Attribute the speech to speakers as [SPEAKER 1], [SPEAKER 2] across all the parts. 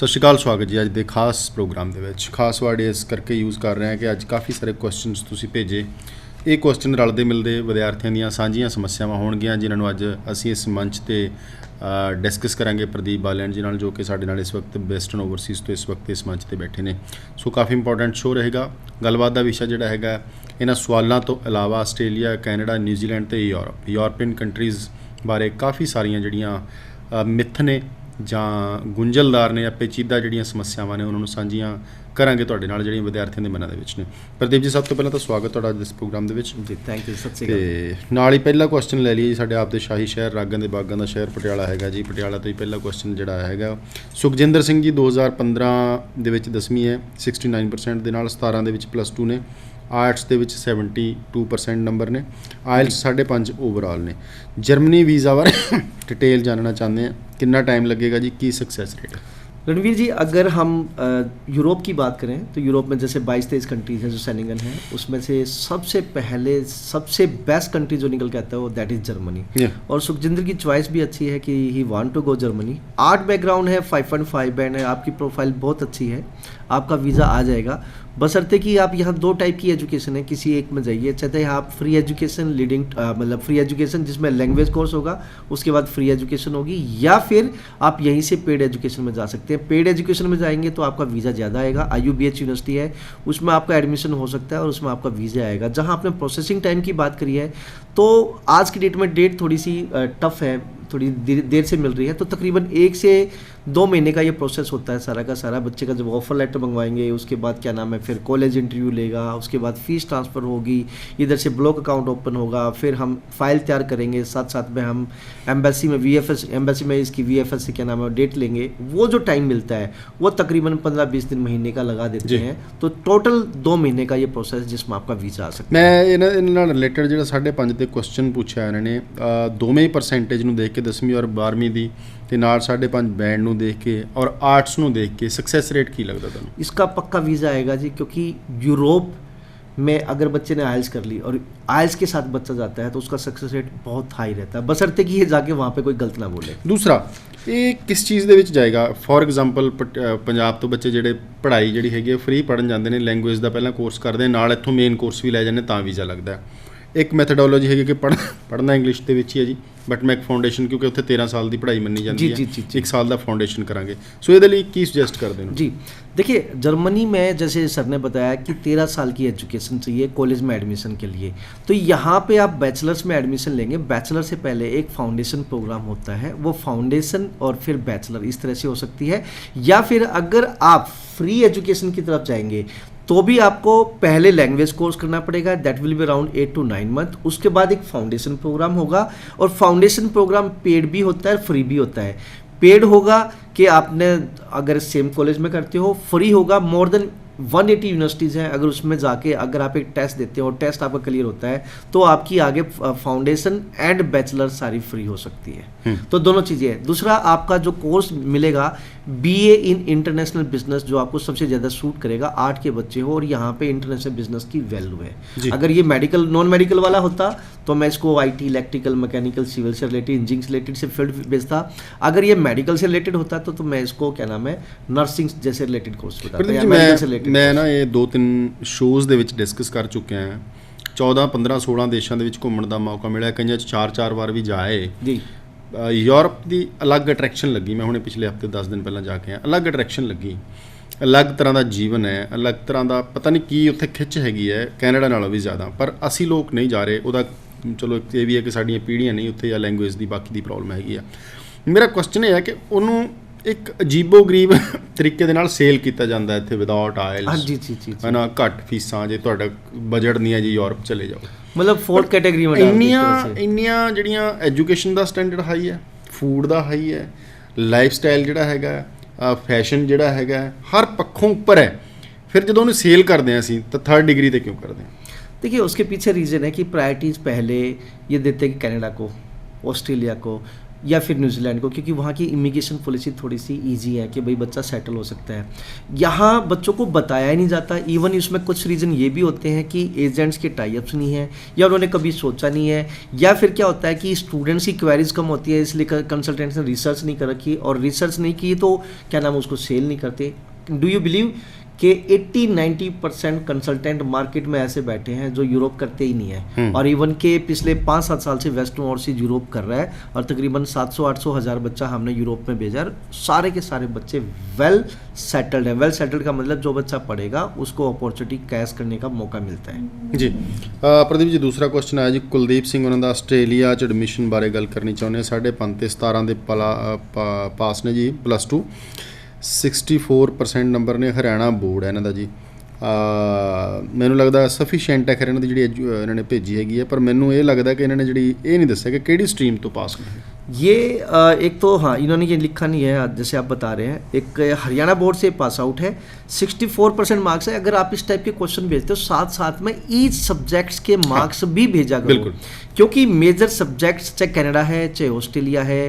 [SPEAKER 1] ਸਤਿ ਸ਼੍ਰੀ ਅਕਾਲ, ਸਵਾਗਤ ਜੀ ਅੱਜ ਦੇ ਖਾਸ ਪ੍ਰੋਗਰਾਮ ਦੇ ਵਿੱਚ। ਖਾਸ ਵਰਡ ਇਸ ਕਰਕੇ ਯੂਜ਼ ਕਰ ਰਹੇ ਹਾਂ ਕਿ ਅੱਜ ਕਾਫੀ ਸਾਰੇ ਕੁਐਸਚਨਸ ਤੁਸੀਂ ਭੇਜੇ। ਇਹ ਕੁਐਸਚਨ ਰਲਦੇ ਮਿਲਦੇ ਵਿਦਿਆਰਥੀਆਂ ਦੀਆਂ ਸਾਂਝੀਆਂ ਸਮੱਸਿਆਵਾਂ ਹੋਣਗੀਆਂ, ਜਿਨ੍ਹਾਂ ਨੂੰ ਅੱਜ ਅਸੀਂ ਇਸ ਮੰਚ ਤੇ ਡਿਸਕਸ ਕਰਾਂਗੇ ਪ੍ਰਦੀਪ ਬਾਲਿਆਣ ਜੀ ਨਾਲ, ਜੋ ਕਿ ਸਾਡੇ ਨਾਲ ਇਸ ਵਕਤ ਵੈਸਟਰਨ ਓਵਰਸੀਜ਼ ਤੋਂ ਇਸ ਵਕਤ ਇਸ ਮੰਚ ਤੇ ਬੈਠੇ ਨੇ। ਸੋ ਕਾਫੀ ਇੰਪੋਰਟੈਂਟ ਸ਼ੋਅ ਰਹੇਗਾ। ਗੱਲਬਾਤ ਦਾ ਵਿਸ਼ਾ ਜਿਹੜਾ ਹੈਗਾ ਇਹਨਾਂ ਸਵਾਲਾਂ ਤੋਂ ਇਲਾਵਾ ਆਸਟ੍ਰੇਲੀਆ, ਕੈਨੇਡਾ, ਨਿਊਜ਼ੀਲੈਂਡ ਤੇ ਯੂਰਪੀਅਨ ਕੰਟਰੀਜ਼ ਬਾਰੇ ਕਾਫੀ ਸਾਰੀਆਂ ਜਿਹੜੀਆਂ ਮਿੱਥ ਨੇ ਜਾਂ ਗੁੰਝਲਦਾਰ ਨੇ, ਪੇਚੀਦਾ ਜਿਹੜੀਆਂ ਸਮੱਸਿਆਵਾਂ ਨੇ ਉਹਨਾਂ ਨੂੰ ਸਾਂਝੀਆਂ ਕਰਾਂਗੇ ਤੁਹਾਡੇ ਨਾਲ, ਜਿਹੜੀਆਂ ਵਿਦਿਆਰਥੀਆਂ ਦੇ ਮਨਾਂ ਦੇ ਵਿੱਚ ਨੇ। ਪ੍ਰਦੀਪ ਜੀ, ਸਭ ਤੋਂ ਪਹਿਲਾਂ ਤਾਂ ਸਵਾਗਤ ਤੁਹਾਡਾ ਇਸ ਪ੍ਰੋਗਰਾਮ ਦੇ ਵਿੱਚ
[SPEAKER 2] ਜੀ। ਥੈਂਕ ਯੂ, ਸਤਿ ਸ਼੍ਰੀ ਅਕਾਲ।
[SPEAKER 1] ਤੇ ਨਾਲ ਹੀ ਪਹਿਲਾ ਕੁਐਸਚਨ ਲੈ ਲਈਏ ਜੀ। ਸਾਡੇ ਆਪ ਦੇ ਸ਼ਾਹੀ ਸ਼ਹਿਰ, ਰਾਗਾਂ ਦੇ ਬਾਗਾਂ ਦਾ ਸ਼ਹਿਰ ਪਟਿਆਲਾ ਹੈਗਾ ਜੀ। ਪਟਿਆਲਾ ਤੋਂ ਹੀ ਪਹਿਲਾ ਕੁਐਸਚਨ ਜਿਹੜਾ ਹੈਗਾ ਸੁਖਜਿੰਦਰ ਸਿੰਘ ਜੀ, 2015 ਦੇ ਵਿੱਚ 10ਵੀਂ ਹੈ 69% ਦੇ ਨਾਲ, 17 ਦੇ ਵਿੱਚ +2 ਨੇ, ਆਰਟਸ ਦੇ ਵਿੱਚ 72% ਨੰਬਰ ਨੇ, ਆਇਲਸ 5.5 ਓਵਰਆਲ ਨੇ। ਜਰਮਨੀ ਵੀज़ा ਬਾਰੇ डिटेल जानना चाहते हैं, कितना टाइम लगेगा जी, की सक्सेस रेट है?
[SPEAKER 2] रणवीर जी, अगर हम यूरोप की बात करें तो यूरोप में जैसे 22-23 कंट्रीज़ हैं जो सेनिंगन है, उसमें से सबसे पहले सबसे बेस्ट कंट्री जो निकल के आता है वो दैट इज़ जर्मनी। और सुखजिंदर की चॉइस भी अच्छी है कि he want to go Germany. Art background है, 5.5 बैंड है, आपकी प्रोफाइल बहुत अच्छी है, आपका वीज़ा आ जाएगा। बशर्ते कि आप यहाँ 2 टाइप की एजुकेशन है, किसी एक में जाइए। चाहते हैं आप फ्री एजुकेशन लीडिंग मतलब फ्री एजुकेशन जिसमें लैंग्वेज कोर्स होगा, उसके बाद फ्री एजुकेशन होगी, या फिर आप यहीं से पेड एजुकेशन में जा सकते हैं। पेड एजुकेशन में जाएंगे तो आपका वीज़ा ज़्यादा आएगा। IUBH यूनिवर्सिटी है, उसमें आपका एडमिशन हो सकता है और उसमें आपका वीज़ा आएगा। जहाँ आपने प्रोसेसिंग टाइम की बात करी है तो आज की डेट में डेट थोड़ी सी टफ है, थोड़ी देर से मिल रही है, तो तकरीबन 1 से 2 महीने का ये प्रोसेस होता है सारा का सारा। बच्चे का जब ऑफर लेटर मंगवाएंगे, उसके बाद क्या नाम है, फिर कॉलेज इंटरव्यू लेगा, उसके बाद फ़ीस ट्रांसफ़र होगी, इधर से ब्लॉक अकाउंट ओपन होगा, फिर हम फाइल तैयार करेंगे, साथ साथ में हम एम्बेसी में एम्बेसी में इसकी VFS से क्या नाम है डेट लेंगे। वो जो टाइम मिलता है वो तकरीबन 15-20 दिन महीने का लगा देते हैं, तो टोटल 2 महीने का ये प्रोसेस जिसमें आपका वीज़ा आ सकता है।
[SPEAKER 1] मैं इन्होंने रिलेटेड जो 5.5 ਦੇ ਕੁਐਸਚਨ ਪੁੱਛਿਆ ਇਹਨਾਂ ਨੇ, ਦੋਵੇਂ ਹੀ ਪਰਸੈਂਟੇਜ ਨੂੰ ਦੇਖ ਕੇ 10ਵੀਂ ਔਰ 12ਵੀਂ ਦੀ ਤੇ ਨਾਲ 5.5 बैंड ਨੂੰ ਦੇਖ ਕੇ और आर्ट्स ਨੂੰ देख के सक्सेस रेट की लगता ਤੁਹਾਨੂੰ?
[SPEAKER 2] इसका पक्का वीज़ा आएगा जी, क्योंकि यूरोप में अगर बच्चे ने आइल्स कर ली और आइल्स के साथ बच्चा जाता है तो उसका सक्सेस रेट बहुत हाई रहता है, बशर्ते कि ये जाके वहाँ पे कोई गलत ना बोले।
[SPEAKER 1] दूसरा, ਇਹ ਕਿਸ ਚੀਜ਼ ਦੇ ਵਿੱਚ ਜਾਏਗਾ? ਫੋਰ ਐਗਜ਼ਾਮਪਲ ਪੰਜਾਬ ਤੋਂ ਬੱਚੇ ਜਿਹੜੇ ਪੜ੍ਹਾਈ ਜਿਹੜੀ ਹੈਗੀ ਹੈ ਫ੍ਰੀ ਪੜ੍ਹਨ ਜਾਂਦੇ ਨੇ, ਲੈਂਗੁਏਜ ਦਾ ਪਹਿਲਾਂ ਕੋਰਸ ਕਰਦੇ ਨਾਲ ਇੱਥੋਂ ਮੇਨ ਕੋਰਸ ਵੀ ਲੈ ਜਾਂਦੇ ਤਾਂ ਵੀਜ਼ਾ ਲੱਗਦਾ। ਇੱਕ ਮੈਥਡੋਲੋਜੀ ਹੈਗੀ ਕਿ ਪੜ੍ਹਨਾ ਇੰਗਲਿਸ਼ ਦੇ ਵਿੱਚ ਹੀ ਹੈ ਜੀ, ਬਟ ਮੈਂ ਇੱਕ ਫਾਊਂਡੇਸ਼ਨ, ਕਿਉਂਕਿ ਉੱਥੇ 13 ਸਾਲ ਦੀ ਪੜ੍ਹਾਈ ਮੰਨੀ ਜਾਂਦੀ ਹੈ, 1 ਸਾਲ ਦਾ फाउंडेशन करांगे। सो ਇਹਦੇ ਲਈ ਕੀ ਸੁਜੈਸਟ ਕਰਦੇ ਹੋ?
[SPEAKER 2] जी देखिए, जर्मनी में जैसे सर ने बताया कि 13 साल की एजुकेशन चाहिए कॉलेज में एडमिशन के लिए, तो यहाँ पे आप बैचलर्स में एडमिशन लेंगे। बैचलर से पहले एक फाउंडेशन प्रोग्राम होता है, वो फाउंडेशन और फिर बैचलर इस तरह से हो सकती है। या फिर अगर आप फ्री एजुकेशन की तरफ जाएंगे तो भी आपको पहले लैंग्वेज कोर्स करना पड़ेगा, that will be around 8 to 9 month. उसके बाद एक फाउंडेशन प्रोग्राम होगा, और फाउंडेशन प्रोग्राम पेड भी होता है, फ्री भी होता है। पेड होगा कि आपने अगर सेम कॉलेज में करते हो, फ्री होगा मोर देन 180 यूनिवर्सिटीज़ हैं, अगर उसमें जाके अगर आप एक टेस्ट देते हो और टेस्ट आपका क्लियर होता है तो आपकी आगे फाउंडेशन एंड बैचलर सारी फ्री हो सकती है। तो दोनों चीज़ें हैं। दूसरा, आपका जो कोर्स मिलेगा BA इन इंटरनेशनल बिजनेस, जो आपको सबसे ज़्यादा सूट करेगा। 8 के बच्चे हो और यहाँ पे इंटरनेशनल बिजनेस की वैल्यू है। अगर ये मेडिकल नॉन मेडिकल वाला होता तो मैं इसको IT, इलेक्ट्रिकल, मैकेनिकल, सिविल से रिलेटेड, इंजीनियरिंग से रिलेटेड से फील्ड भेजता। अगर ये मेडिकल से रिलेटेड होता तो मैं इसको क्या नाम है नर्सिंग जैसे रिलेटेड कोर्स बताता या मेडिकल से रिलेटेड।
[SPEAKER 1] मैं ना ये 2-3 ਸ਼ੋਜ਼ ਦੇ ਵਿੱਚ ਡਿਸਕਸ ਕਰ ਚੁੱਕਿਆ ਹਾਂ। 14, 15, 16 ਦੇਸ਼ਾਂ ਦੇ ਵਿੱਚ ਘੁੰਮਣ ਦਾ ਮੌਕਾ ਮਿਲਿਆ, ਕਈਆਂ 'ਚ 4-4 ਵਾਰ ਵੀ ਜਾਏ ਜੀ। ਯੂਰਪ ਦੀ ਅਲੱਗ ਅਟਰੈਕਸ਼ਨ ਲੱਗੀ। ਮੈਂ ਹੁਣੇ ਪਿਛਲੇ ਹਫਤੇ 10 ਦਿਨ ਪਹਿਲਾਂ ਜਾ ਕੇ ਆਇਆ, ਅਲੱਗ ਅਟਰੈਕਸ਼ਨ ਲੱਗੀ, ਅਲੱਗ ਤਰ੍ਹਾਂ ਦਾ ਜੀਵਨ ਹੈ, ਅਲੱਗ ਤਰ੍ਹਾਂ ਦਾ ਪਤਾ ਨਹੀਂ ਕੀ ਉੱਥੇ ਖਿੱਚ ਹੈਗੀ ਹੈ, ਕੈਨੇਡਾ ਨਾਲੋਂ ਵੀ ਜ਼ਿਆਦਾ। ਪਰ ਅਸੀਂ ਲੋਕ ਨਹੀਂ ਜਾ ਰਹੇ। ਉਹਦਾ ਚਲੋ ਇਹ ਵੀ ਹੈ ਕਿ ਸਾਡੀਆਂ ਪੀੜ੍ਹੀਆਂ ਨਹੀਂ ਉੱਥੇ, ਜਾਂ ਲੈਂਗੁਏਜ ਦੀ ਬਾਕੀ ਦੀ ਪ੍ਰੋਬਲਮ ਹੈਗੀ ਆ। ਮੇਰਾ ਕੁਐਸਚਨ ਇਹ ਹੈ ਕਿ ਉਹਨੂੰ ਇੱਕ ਅਜੀਬੋ ਗਰੀਬ ਤਰੀਕੇ ਦੇ ਨਾਲ ਸੇਲ ਕੀਤਾ ਜਾਂਦਾ ਇੱਥੇ ਵਿਦਆਊਟ ਆਇਲਸ, ਹੈ ਨਾ, ਘੱਟ ਫੀਸਾਂ, ਜੇ ਤੁਹਾਡਾ ਬਜਟ ਨਹੀਂ ਹੈ ਜੀ ਯੂਰਪ ਚਲੇ ਜਾਓ।
[SPEAKER 2] मतलब 4th कैटेगरी में
[SPEAKER 1] ਇੰਨੀਆਂ ਜਿਹੜੀਆਂ ਐਜੂਕੇਸ਼ਨ ਦਾ ਸਟੈਂਡਰਡ ਹਾਈ ਹੈ, ਫੂਡ ਦਾ ਹਾਈ ਹੈ, ਲਾਈਫ ਸਟਾਈਲ ਜਿਹੜਾ ਹੈਗਾ, ਫੈਸ਼ਨ ਜਿਹੜਾ ਹੈਗਾ, ਹਰ ਪੱਖੋਂ ਉੱਪਰ ਹੈ। ਫਿਰ ਜਦੋਂ ਉਹਨੂੰ ਸੇਲ ਕਰਦੇ ਹਾਂ ਅਸੀਂ ਤਾਂ 3rd डिग्री ਤੇ क्यों करते हैं?
[SPEAKER 2] देखिए, उसके पीछे रीज़न है कि प्रायोरिटीज़ पहले ये देते हैं कि कनाडा को, ऑस्ट्रेलिया को, या फिर न्यूजीलैंड को, क्योंकि वहाँ की इमिग्रेशन पॉलिसी थोड़ी सी ईजी है कि भाई बच्चा सेटल हो सकता है। यहाँ बच्चों को बताया ही नहीं जाता। इवन इसमें कुछ रीज़न ये भी होते हैं कि एजेंट्स के टाई अप्स नहीं है, या उन्होंने कभी सोचा नहीं है, या फिर क्या होता है कि स्टूडेंट्स की क्वेरीज कम होती है, इसलिए कंसल्टेंट्स ने रिसर्च नहीं कर रखी, और रिसर्च नहीं की तो क्या नाम उसको सेल नहीं करते। डू यू बिलीव कि 80-90% कंसल्टेंट मार्केट में ऐसे बैठे हैं जो यूरोप करते ही नहीं है, और इवन के पिछले 5-7 साल से वेस्टर्न ओवरसीज यूरोप कर रहा है, और तकरीबन 700-800 हज़ार बच्चा हमने यूरोप में भेजा, और सारे के सारे बच्चे वेल सेटल्ड है। वेल सेटल्ड का मतलब जो बच्चा पढ़ेगा उसको अपॉर्चुनिटी कैश करने का मौका मिलता है
[SPEAKER 1] जी। प्रदीप जी, दूसरा क्वेश्चन आया जी कुलदीप सिंह, ਉਹਨਾਂ ਦਾ ਆਸਟ੍ਰੇਲੀਆ 'ਚ ਐਡਮਿਸ਼ਨ ਬਾਰੇ ਗੱਲ ਕਰਨੀ ਚਾਹੁੰਦੇ ਆ। 5.5 ਤੇ 17 ਦੇ ਪਾਸ ਨੇ ਜੀ +2, 64% ਨੰਬਰ ਨੇ। ਹਰਿਆਣਾ ਬੋਰਡ ਹੈ ਇਹਨਾਂ ਦਾ ਜੀ। ਮੈਨੂੰ ਲੱਗਦਾ ਸਫੀਸ਼ੀਐਂਟ ਹੈ ਖੈਰ ਇਹਨਾਂ ਦੀ ਜਿਹੜੀ ਇਹਨਾਂ ਨੇ ਭੇਜੀ ਹੈਗੀ ਹੈ, ਪਰ ਮੈਨੂੰ ਇਹ ਲੱਗਦਾ ਕਿ ਇਹਨਾਂ ਨੇ ਜਿਹੜੀ ਇਹ नहीं ਦੱਸਿਆ कि ਕਿਹੜੀ स्ट्रीम तो पास ने।
[SPEAKER 2] ये एक तो हाँ इन्होंने ये लिखा नहीं है जैसे आप बता रहे हैं। एक हरियाणा बोर्ड से पास आउट है, 64% मार्क्स है। अगर आप इस टाइप के क्वेश्चन भेजते हो साथ साथ में ईच सब्जेक्ट्स के मार्क्स भी भेजा करो, क्योंकि मेजर सब्जेक्ट्स चाहे कनाडा है चाहे ऑस्ट्रेलिया है,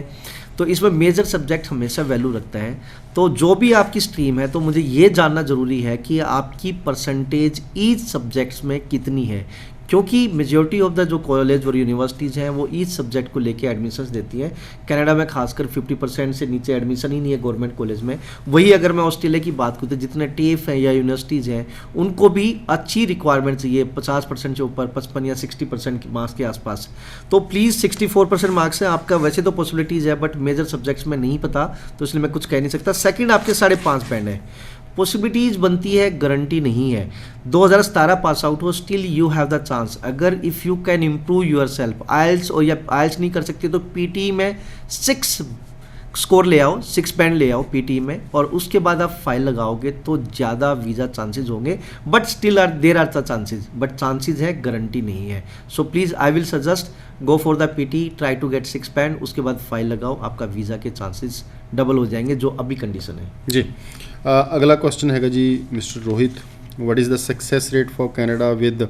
[SPEAKER 2] तो इसमें मेजर सब्जेक्ट हमेशा वैल्यू रखता है। तो जो भी आपकी स्ट्रीम है तो मुझे ये जानना ज़रूरी है कि आपकी परसेंटेज ईच सब्जेक्ट्स में कितनी है, क्योंकि मेजॉरिटी ऑफ द जो कॉलेज और यूनिवर्सिटीज़ हैं वो ईच सब्जेक्ट को लेके एडमिशन्स देती हैं। कनाडा में खासकर 50% से नीचे एडमिशन ही नहीं है गवर्नमेंट कॉलेज में। वही अगर मैं ऑस्ट्रेलिया की बात करूँ तो जितने टेफ हैं या यूनिवर्सिटीज़ हैं उनको भी अच्छी रिक्वायरमेंट चाहिए, 50% से ऊपर, 55 या 60% मार्क्स के आसपास। तो प्लीज़ 64% मार्क्स है आपका, वैसे तो पॉसिबिलिटीज़ है बट मेजर सब्जेक्ट्स में नहीं पता, तो इसलिए मैं कुछ कह नहीं सकता। सेकेंड आपके 5.5 बैंड है, पॉसिबिलिटीज़ बनती है, गारंटी नहीं है। 2017 पास आउट हो, still you have the chance. अगर if you can improve yourself, IELTS और या आइल्स नहीं कर सकते तो पीटी में 6 स्कोर ले आओ, 6 बैंड ले आओ पीटी में, और उसके बाद आप फाइल लगाओगे तो ज़्यादा वीज़ा चांसेस होंगे। But still there are the chances, but chances है, गारंटी नहीं है। So please I will suggest go for the PT, try to get 6 band, उसके बाद फाइल लगाओ, आपका वीज़ा के चांसेस डबल हो जाएंगे जो अभी कंडीशन है
[SPEAKER 1] जी। अगला क्वेश्चन हैगा जी Mister Rohit, what is the success rate for Canada with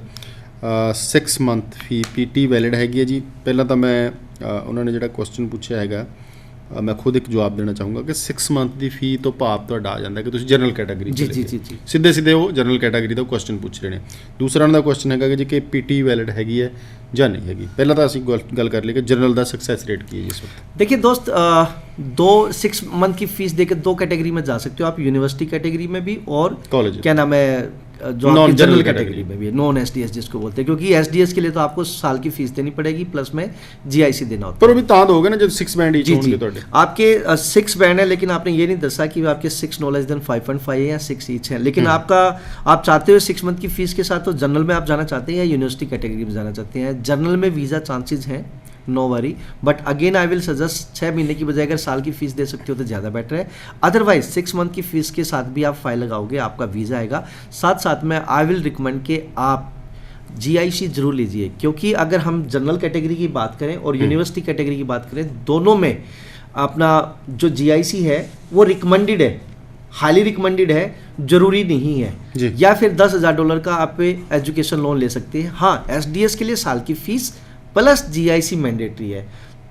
[SPEAKER 1] 6 month fee PT valid हैगी है जी। पहला तो मैं उन्होंने जो क्वेश्चन पूछा हैगा मैं खुद एक जवाब देना चाहूँगा कि 6 मंथ की फी तो भाव तो आ जाता है कि तुम जनरल कैटेगरी
[SPEAKER 2] जी जी जी जी
[SPEAKER 1] सीधे सीधे वो जनरल कैटेगरी का क्वेश्चन पूछ रहे हैं। दूसरा उन्होंने क्वेश्चन है जी कि पीटी वैलिड हैगी है ਜਾਂ नहीं हैगी। पहला तो असीं गल कर ली कि जनरल का सक्सैस रेट की है जिस वक्त।
[SPEAKER 2] देखिए दोस्त, 6 मंथ की फीस देकर 2 कैटेगरी में जा सकते हो आप, यूनिवर्सिटी कैटेगरी में भी और
[SPEAKER 1] कॉलेज
[SPEAKER 2] क्या नाम है जो आपकी जनरल कैटेगरी में भी, नॉन एसडीएस जिसको बोलते हैं, क्योंकि एसडीएस के लिए तो आपको साल की फीस देनी पड़ेगी प्लस में जीआईसी देना होता है।
[SPEAKER 1] पर अभी तां दोगे ना जब 6 बैंड ईच होंगे तो
[SPEAKER 2] आपके 6 बैंड है, लेकिन आपने ये नहीं दसा कि आपके 6 नो लेस देन 5.5 है या 6 ईच है। लेकिन आपका आप चाहते हो 6 मंथ की फीस के साथ तो जनरल में आप जाना चाहते हैं या यूनिवर्सिटी कैटेगरी में जाना चाहते हैं। जनरल में वीज़ा चांसेस हैं, no worry, but again I will suggest 6 महीने की बजाय अगर साल की फीस दे सकते हो तो ज़्यादा बेटर है। अदरवाइज 6 मंथ की फीस के साथ भी आप फाइल लगाओगे, आपका वीज़ा आएगा। साथ साथ में आई विल रिकमेंड कि आप जीआईसी जरूर लीजिए, क्योंकि अगर हम जनरल कैटेगरी की बात करें और यूनिवर्सिटी कैटेगरी की बात करें, दोनों में अपना जो जीआईसी है वो रिकमेंडेड है, हाईली रिकमेंडेड है, ज़रूरी नहीं है। या फिर $10,000 का आप एजुकेशन लोन ले सकते हैं। हाँ, एसडीएस के लिए साल की फीस प्लस जीआईसी मैंडेटरी है।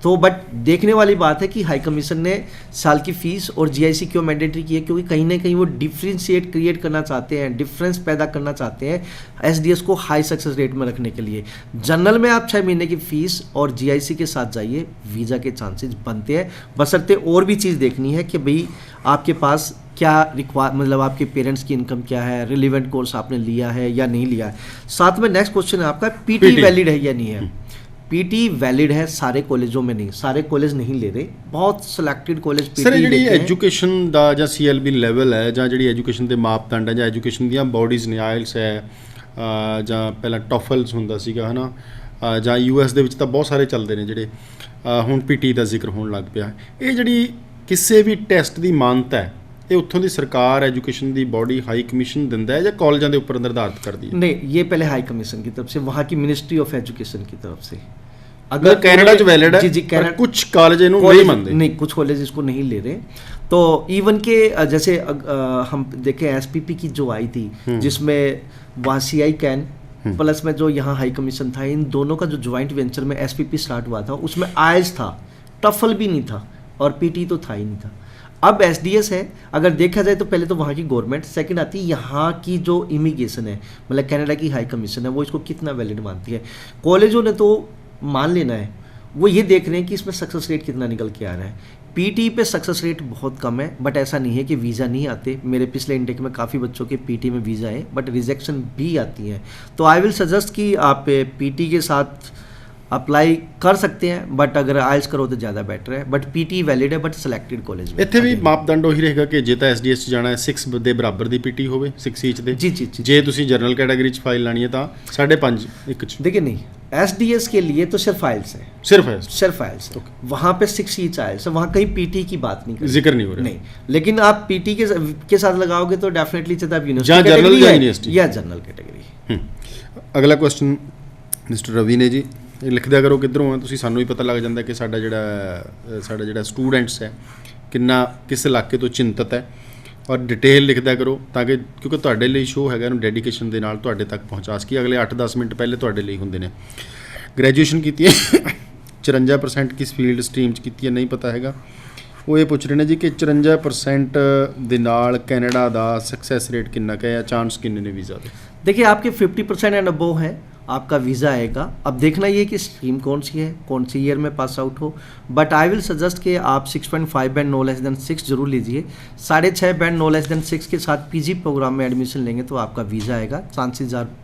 [SPEAKER 2] तो बट देखने वाली बात है कि हाई कमीशन ने साल की फ़ीस और जीआईसी क्यों मैंडेटरी की है, क्योंकि कहीं ना कहीं वो डिफ्रेंशिएट क्रिएट करना चाहते हैं, डिफरेंस पैदा करना चाहते हैं एसडीएस को हाई सक्सेस रेट में रखने के लिए। जनरल में आप 6 महीने की फ़ीस और जीआईसी के साथ जाइए, वीज़ा के चांसेस बनते हैं, बशर्ते और भी चीज़ देखनी है कि भाई आपके पास क्या मतलब आपके पेरेंट्स की इनकम क्या है, रिलेवेंट कोर्स आपने लिया है या नहीं लिया है। साथ में नेक्स्ट क्वेश्चन है आपका पीटी वैलिड है या नहीं है। पीटी वैलिड है, सारे कॉलेजों में नहीं, सारे कॉलेज नहीं ले रहे, बहुत सिलेक्टेड कॉलेज पीटी
[SPEAKER 1] सर जी एजुकेशन ਦਾ ਜਾਂ ਸੀਐਲਬੀ ਲੈਵਲ ਹੈ ਜਾਂ ਜਿਹੜੀ ਐਜੂਕੇਸ਼ਨ ਦੇ ਮਾਪਦੰਡ ਹੈ ਜਾਂ ਐਜੂਕੇਸ਼ਨ ਦੀਆਂ ਬਾਡੀਜ਼ ਨੇ, ਆਇਲਸ ਹੈ ਜਾਂ ਪਹਿਲਾਂ ਟੋਫਲਸ ਹੁੰਦਾ ਸੀਗਾ ਹੈ ਨਾ, ਜਾਂ ਯੂਐਸ ਦੇ ਵਿੱਚ ਤਾਂ ਬਹੁਤ ਸਾਰੇ ਚੱਲਦੇ ਨੇ ਜਿਹੜੇ ਹੁਣ ਪੀਟੀ ਦਾ ਜ਼ਿਕਰ ਹੋਣ ਲੱਗ ਪਿਆ। ਇਹ ਜਿਹੜੀ ਕਿਸੇ ਵੀ ਟੈਸਟ ਦੀ ਮਾਨਤਾ ਹੈ ये उत्थों की सरकार एजुकेशन की बॉडी हाई कमीशन दिंदा है या कॉलेजों के उपर निर्धारित करती है?
[SPEAKER 2] नहीं, ये पहले हाई कमीशन की तरफ से, वहाँ की मिनिस्ट्री ऑफ एजुकेशन की तरफ से।
[SPEAKER 1] अगर कनाडा च वैलिड है, जी पर कुछ कॉलेज इन्हों नहीं मानते,
[SPEAKER 2] नहीं कुछ कॉलेज इसको नहीं ले रहे। तो इवन के जैसे हम देखें एसपीपी की जो आई थी जिसमें वासीआई कैन प्लस में जो यहाँ हाई कमीशन था, इन दोनों का जो ज्वाइंट वेंचर में एसपीपी स्टार्ट हुआ था उसमें आइल्स था टफल भी नहीं था और पीटी तो था ही नहीं था। अब एसडीएस है, अगर देखा जाए तो पहले तो वहाँ की गवर्नमेंट, सेकंड आती है यहाँ की जो इमिग्रेशन है, मतलब कनाडा की हाई कमीशन है, वो इसको कितना वैलिड मानती है। कॉलेजों ने तो मान लेना है, वो ये देख रहे हैं कि इसमें सक्सेस रेट कितना निकल के आ रहा है। पीटी पे सक्सेस रेट बहुत कम है, बट ऐसा नहीं है कि वीज़ा नहीं आते। मेरे पिछले इंटेक में काफ़ी बच्चों के पीटी में वीज़ा है, बट रिजेक्शन भी आती है। तो आई विल सजेस्ट कि आप पीटी के साथ अप्लाई कर सकते हैं, बट अगर आइल्स करो तो ज़्यादा बेटर है। बट पीटी ਵੈਲਿਡ ਹੈ, ਬਟ ਸਿਲੈਕਟਡ ਕਾਲਜ ਵਿੱਚ।
[SPEAKER 1] ਇੱਥੇ ਵੀ ਮਾਪਦੰਡ ਉਹੀ ਰਹੇਗਾ ਕਿ ਜੇ ਤਾਂ ਐਸਡੀਐਸ 'ਚ ਜਾਣਾ ਹੈ 6 ਦੇ ਬਰਾਬਰ ਦੀ ਪੀਟੀ ਹੋਵੇ 6 ਈਚ ਦੇ।
[SPEAKER 2] जी जी जी।
[SPEAKER 1] ਜੇ ਤੁਸੀਂ ਜਨਰਲ ਕੈਟਾਗਰੀ 'ਚ ਫਾਈਲ ਲਾਣੀ ਹੈ ਤਾਂ 5.5 1 'ਚ।
[SPEAKER 2] देखिए नहीं, एसडीएस के लिए तो सिर्फ फाइल्स है,
[SPEAKER 1] सिर्फ है,
[SPEAKER 2] सिर्फ फाइल्स है। वहाँ पे 6 ईच आइल्स है, वहाँ कहीं पीटी की बात नहीं कर
[SPEAKER 1] जिक्र नहीं हो रहा।
[SPEAKER 2] नहीं, लेकिन आप पीटी के साथ लगाओगे तो डेफिनेटली चाहे आप
[SPEAKER 1] जहाँ
[SPEAKER 2] यूनिवर्सिटी
[SPEAKER 1] जनरल या
[SPEAKER 2] कैटेगरी
[SPEAKER 1] यूनिवर्सिटी
[SPEAKER 2] या जनरल कैटेगरी।
[SPEAKER 1] ਅਗਲਾ ਕੁਐਸਚਨ ਮਿਸਟਰ ਰਵੀ ਨੇ ਜੀ, ਇਹ ਲਿਖਦਿਆ ਕਰੋ ਕਿੱਧਰੋਂ ਆ ਤੁਸੀਂ, ਸਾਨੂੰ ਵੀ ਪਤਾ ਲੱਗ ਜਾਂਦਾ ਕਿ ਸਾਡਾ ਜਿਹੜਾ ਸਟੂਡੈਂਟਸ ਹੈ ਕਿੰਨਾ ਕਿਸ ਇਲਾਕੇ ਤੋਂ ਚਿੰਤਤ ਹੈ, ਔਰ ਡਿਟੇਲ ਲਿਖਦਿਆ ਕਰੋ ਤਾਂ ਕਿ ਕਿਉਂਕਿ ਤੁਹਾਡੇ ਲਈ ਸ਼ੋਅ ਹੈਗਾ ਇਹਨੂੰ ਡੈਡੀਕੇਸ਼ਨ ਦੇ ਨਾਲ ਤੁਹਾਡੇ ਤੱਕ ਪਹੁੰਚਾ ਸਕੀ। ਅਗਲੇ 8-10 ਮਿੰਟ ਪਹਿਲੇ ਤੁਹਾਡੇ ਲਈ ਹੁੰਦੇ ਨੇ। ਗ੍ਰੈਜੂਏਸ਼ਨ ਕੀਤੀ ਹੈ 54% ਕਿਸ ਫੀਲਡ ਸਟਰੀਮ 'ਚ ਕੀਤੀ ਹੈ ਨਹੀਂ ਪਤਾ ਹੈਗਾ। ਉਹ ਇਹ ਪੁੱਛ ਰਹੇ ਨੇ ਜੀ ਕਿ 54% ਦੇ ਨਾਲ ਕੈਨੇਡਾ ਦਾ ਸਕਸੈਸ ਰੇਟ ਕਿੰਨਾ ਕੁ ਹੈ ਜਾਂ ਚਾਂਸ ਕਿੰਨੇ ਨੇ ਵੀਜ਼ਾ ਦੇ।
[SPEAKER 2] देखिए आपके 50% एंड अबोव है, आपका वीज़ा आएगा। अब देखना ये कि स्ट्रीम कौन सी है, कौन सी ईयर में पास आउट हो। बट आई विल सजेस्ट कि आप 6.5 बैंड नो लेस देन 6 जरूर लीजिए। 6.5 बैंड नो लेस देन 6 के साथ पीजी प्रोग्राम में एडमिशन लेंगे तो आपका वीज़ा आएगा। चांसेस आर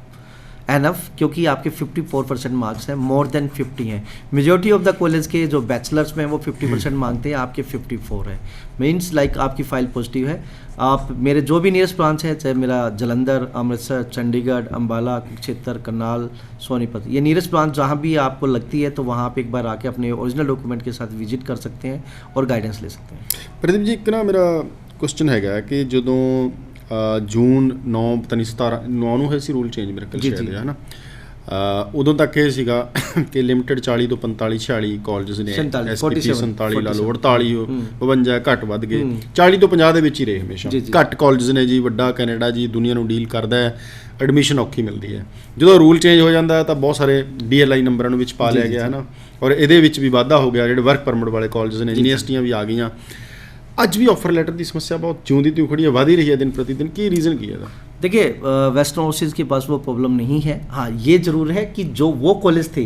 [SPEAKER 2] एनफ, क्योंकि आपके 54% मार्क्स हैं, मोर देन 50 हैं। मेजॉरिटी ऑफ द कॉलेज के जो बैचलर्स में वो 50% मांगते हैं, आपके 54 है, मीन्स लाइक आपकी फ़ाइल पॉजिटिव है। आप मेरे जो भी नियरेस्ट ब्रांच है, चाहे मेरा जलंधर, अमृतसर, चंडीगढ़, अम्बाला, कुरुक्षेत्र, करनाल, सोनीपत, ये नियरेस्ट ब्रांच जहाँ भी आपको लगती है तो वहाँ आप एक बार आके अपने ओरिजिनल डॉक्यूमेंट के साथ विजिट कर सकते हैं और गाइडेंस ले सकते हैं।
[SPEAKER 1] ਪ੍ਰਦੀਪ ਜੀ ਇੱਕ ਨਾ ਮੇਰਾ ਕੁਐਸਚਨ ਹੈਗਾ ਕਿ ਜਦੋਂ ਜੂਨ 9 ਪਤਾ ਨਹੀਂ 17 9 ਨੂੰ ਹੋਇਆ ਸੀ ਰੂਲ ਚੇਂਜ ਮੇਰੇ ਖਿਆਲ ਸ਼ਾਇਦ ਹੈ ਨਾ, ਉਦੋਂ ਤੱਕ ਇਹ ਸੀਗਾ ਕਿ ਲਿਮਿਟਡ 40 ਤੋਂ 45 46 ਕਾਲਜਸ ਨੇ, ਐਸਪੀਪੀ 47 ਲਾ ਲਓ, 48 52 ਘੱਟ ਵੱਧ ਗਏ, 40 ਤੋਂ 50 ਦੇ ਵਿੱਚ ਹੀ ਰਹੇ ਹਮੇਸ਼ਾ। ਘੱਟ ਕਾਲਜਸ ਨੇ ਜੀ, ਵੱਡਾ ਕੈਨੇਡਾ ਜੀ ਦੁਨੀਆ ਨੂੰ ਡੀਲ ਕਰਦਾ ਹੈ, ਐਡਮਿਸ਼ਨ ਔਖੀ ਮਿਲਦੀ ਹੈ। ਜਦੋਂ ਰੂਲ ਚੇਂਜ ਹੋ ਜਾਂਦਾ ਤਾਂ ਬਹੁਤ ਸਾਰੇ DLI ਨੰਬਰਾਂ ਨੂੰ ਵਿੱਚ ਪਾ ਲਿਆ ਗਿਆ ਹੈ ਨਾ, ਔਰ ਇਹਦੇ ਵਿੱਚ ਵੀ ਵਾਧਾ ਹੋ ਗਿਆ। ਜਿਹੜੇ ਵਰਕ ਪਰਮਿਟ ਵਾਲੇ ਕਾਲਜਸ ਨੇ, ਯੂਨੀਵਰਸਿਟੀਆਂ ਵੀ ਆ ਗਈਆਂ। ਅੱਜ ਵੀ ਆਫਰ ਲੈਟਰ ਦੀ ਸਮੱਸਿਆ ਬਹੁਤ ਜਿਉਂਦੀ ਤਿਉਂ ਖੜੀ ਹੈ, ਵਧ ਹੀ ਰਹੀ ਹੈ ਦਿਨ ਪ੍ਰਤੀ दिन। ਕੀ रीज़न ਕੀ है ਇਹਦਾ?
[SPEAKER 2] देखिए वेस्टर्न ओवरसीज़ के पास वो प्रॉब्लम नहीं है। हाँ ये ज़रूर है कि जो वो कॉलेज थे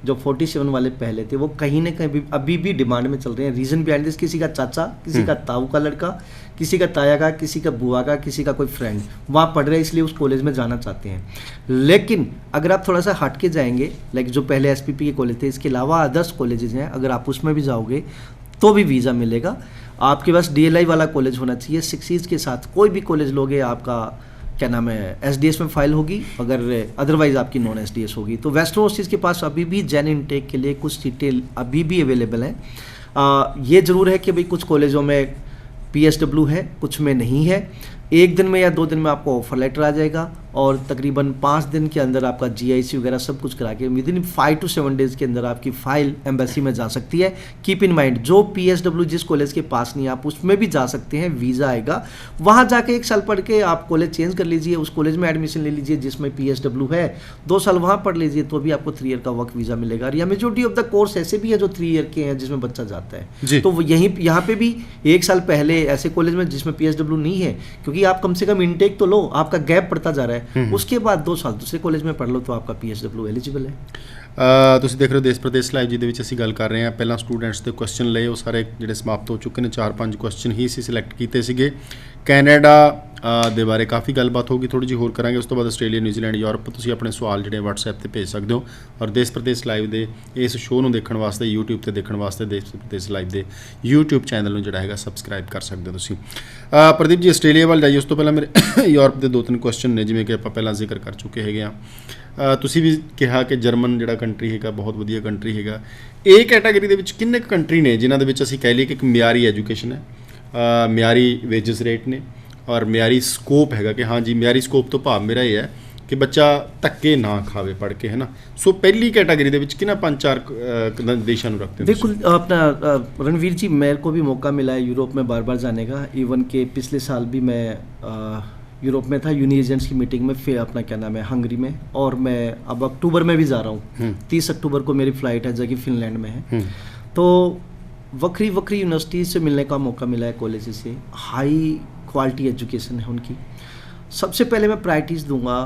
[SPEAKER 2] जो 47 वाले पहले थे, वो कहीं ना कहीं अभी भी डिमांड में चल रहे हैं। रीज़न बिहाइंड दिस, किसी का चाचा, किसी का ताऊ का लड़का, किसी का ताया का, किसी का बुआ का, किसी का कोई फ्रेंड वहाँ पढ़ रहे हैं, इसलिए उस कॉलेज में जाना चाहते हैं। लेकिन अगर आप थोड़ा सा हट के जाएंगे, लाइक जो पहले SPP के कॉलेज थे, इसके अलावा अदर्स कॉलेजेस हैं, अगर आप उसमें भी जाओगे तो भी वीज़ा मिलेगा। आपके पास DLI वाला कॉलेज होना चाहिए। 6 ईच के साथ कोई भी कॉलेज लोगे, आपका क्या नाम है SDS में फाइल होगी, अगर अदरवाइज़ आपकी नॉन SDS होगी। तो वेस्टर्न ओवरसीज़ के पास अभी भी जेन इनटेक के लिए कुछ डिटेल अभी भी अवेलेबल है। ये ज़रूर है कि भाई कुछ कॉलेजों में PSW है, कुछ में नहीं है। 1 दिन में या 2 दिन में आपको ऑफर लेटर आ जाएगा और तकरीबन 5 दिन के अंदर आपका GIC वगैरह सब कुछ करा के विद इन 5 to 7 डेज़ के अंदर आपकी फ़ाइल एम्बेसी में जा सकती है। कीप इन माइंड, जो PSW जिस कॉलेज के पास नहीं, आप उसमें भी जा सकते हैं, वीज़ा आएगा। वहाँ जाके 1 साल पढ़ के आप कॉलेज चेंज कर लीजिए, उस कॉलेज में एडमिशन ले लीजिए जिसमें PSW है, 2 साल वहाँ पढ़ लीजिए तो भी आपको 3 ईयर का वर्क वीज़ा मिलेगा। या मेजॉरिटी ऑफ द कोर्स ऐसे भी है जो 3 ईयर के हैं जिसमें बच्चा जाता है। तो यहाँ पे भी 1 साल पहले ऐसे कॉलेज में जिसमें PSW नहीं है, क्योंकि आप कम से कम इनटेक तो लो, आपका गैप पड़ता जा रहा है, उसके बाद 2 साल दूसरे कॉलेज में पढ़ लो तो आपका PSW एलिजिबल है।
[SPEAKER 1] ਤੁਸੀਂ ਦੇਖ ਰਹੇ ਹੋ ਦੇਸ਼ ਪ੍ਰਦੇਸ਼ ਲਾਈਵ, ਜਿਹਦੇ ਵਿੱਚ ਅਸੀਂ ਗੱਲ ਕਰ ਰਹੇ ਹਾਂ। ਪਹਿਲਾਂ ਸਟੂਡੈਂਟਸ ਦੇ ਕੁਐਸਚਨ ਲਏ, ਉਹ ਸਾਰੇ ਜਿਹੜੇ ਸਮਾਪਤ ਹੋ ਚੁੱਕੇ ਨੇ। 4-5 ਕੁਐਸਚਨ ਹੀ ਅਸੀਂ ਸਿਲੈਕਟ ਕੀਤੇ ਸੀਗੇ। ਕੈਨੇਡਾ ਦੇ ਬਾਰੇ ਕਾਫੀ ਗੱਲਬਾਤ ਹੋਊਗੀ, ਥੋੜ੍ਹੀ ਜਿਹੀ ਹੋਰ ਕਰਾਂਗੇ। ਉਸ ਤੋਂ ਬਾਅਦ ਆਸਟ੍ਰੇਲੀਆ, ਨਿਊਜ਼ੀਲੈਂਡ, ਯੂਰਪ। ਤੁਸੀਂ ਆਪਣੇ ਸਵਾਲ ਜਿਹੜੇ WhatsApp ਤੇ ਭੇਜ ਸਕਦੇ ਹੋ, ਔਰ ਦੇਸ਼ ਪ੍ਰਦੇਸ਼ ਲਾਈਵ ਦੇ ਇਸ ਸ਼ੋਅ ਨੂੰ ਦੇਖਣ ਵਾਸਤੇ YouTube ਤੇ ਦੇਖਣ ਵਾਸਤੇ ਦੇਸ਼ ਪ੍ਰਦੇਸ਼ ਲਾਈਵ ਦੇ YouTube ਚੈਨਲ ਨੂੰ ਜਿਹੜਾ ਹੈਗਾ ਸਬਸਕ੍ਰਾਈਬ ਕਰ ਸਕਦੇ ਹੋ ਤੁਸੀਂ। ਪ੍ਰਦੀਪ ਜੀ ਆਸਟ੍ਰੇਲੀਆ ਵੱਲ ਜਾਈਏ, ਉਸ ਤੋਂ ਪਹਿਲਾਂ ਮੇਰੇ ਯੂਰਪ ਦੇ 2-3 ਕੁਐਸਚਨ ਨੇ, ਜਿਵੇਂ ਕਿ ਆਪਾਂ ਪਹਿਲਾਂ ਜ਼ਿਕਰ ਕਰ ਚੁੱਕੇ ਹੈਗੇ ਆ। ਤੁਸੀਂ ਵੀ ਕਿਹਾ ਕਿ ਜਰਮਨ ਜਿਹੜਾ ਕੰਟਰੀ ਹੈਗਾ ਬਹੁਤ ਵਧੀਆ ਕੰਟਰੀ ਹੈਗਾ। ਇਹ ਕੈਟਾਗਰੀ ਦੇ ਵਿੱਚ ਕਿੰਨੇ ਕੁ ਕੰਟਰੀ ਨੇ ਜਿਨ੍ਹਾਂ ਦੇ ਵਿੱਚ ਅਸੀਂ ਕਹਿ ਲਈਏ ਕਿ ਇੱਕ ਮਿਆਰੀ ਐਜੂਕੇਸ਼ਨ ਹੈ, ਮਿਆਰੀ ਵੇਜਸ ਰੇਟ ਨੇ, ਔਰ ਮਿਆਰੀ ਸਕੋਪ ਹੈਗਾ ਕਿ ਹਾਂ ਜੀ ਮਿਆਰੀ ਸਕੋਪ ਤੋਂ ਭਾਵ ਮੇਰਾ ਇਹ ਹੈ ਕਿ ਬੱਚਾ ਧੱਕੇ ਨਾ ਖਾਵੇ ਪੜ੍ਹ ਕੇ, ਹੈ ਨਾ। ਸੋ ਪਹਿਲੀ ਕੈਟਾਗਰੀ ਦੇ ਵਿੱਚ ਕਿਹਨਾਂ 5-4 देशों ਨੂੰ रखते हैं?
[SPEAKER 2] देखो अपना रणवीर जी, मेरे को भी मौका मिला है यूरोप में बार बार जाने का। इवन के पिछले साल भी मैं यूरोप में था, यूनी एजेंट्स की मीटिंग में, फिर अपना क्या नाम है हंगरी में, और मैं अब अक्टूबर में भी जा रहा हूँ। 30 अक्टूबर को मेरी फ़्लाइट है जो कि फिनलैंड में है। तो वक्री यूनिवर्सिटी से मिलने का मौका मिला है, कॉलेज से हाई क्वालिटी एजुकेशन है उनकी। सबसे पहले मैं प्रायोरिटीज़ दूंगा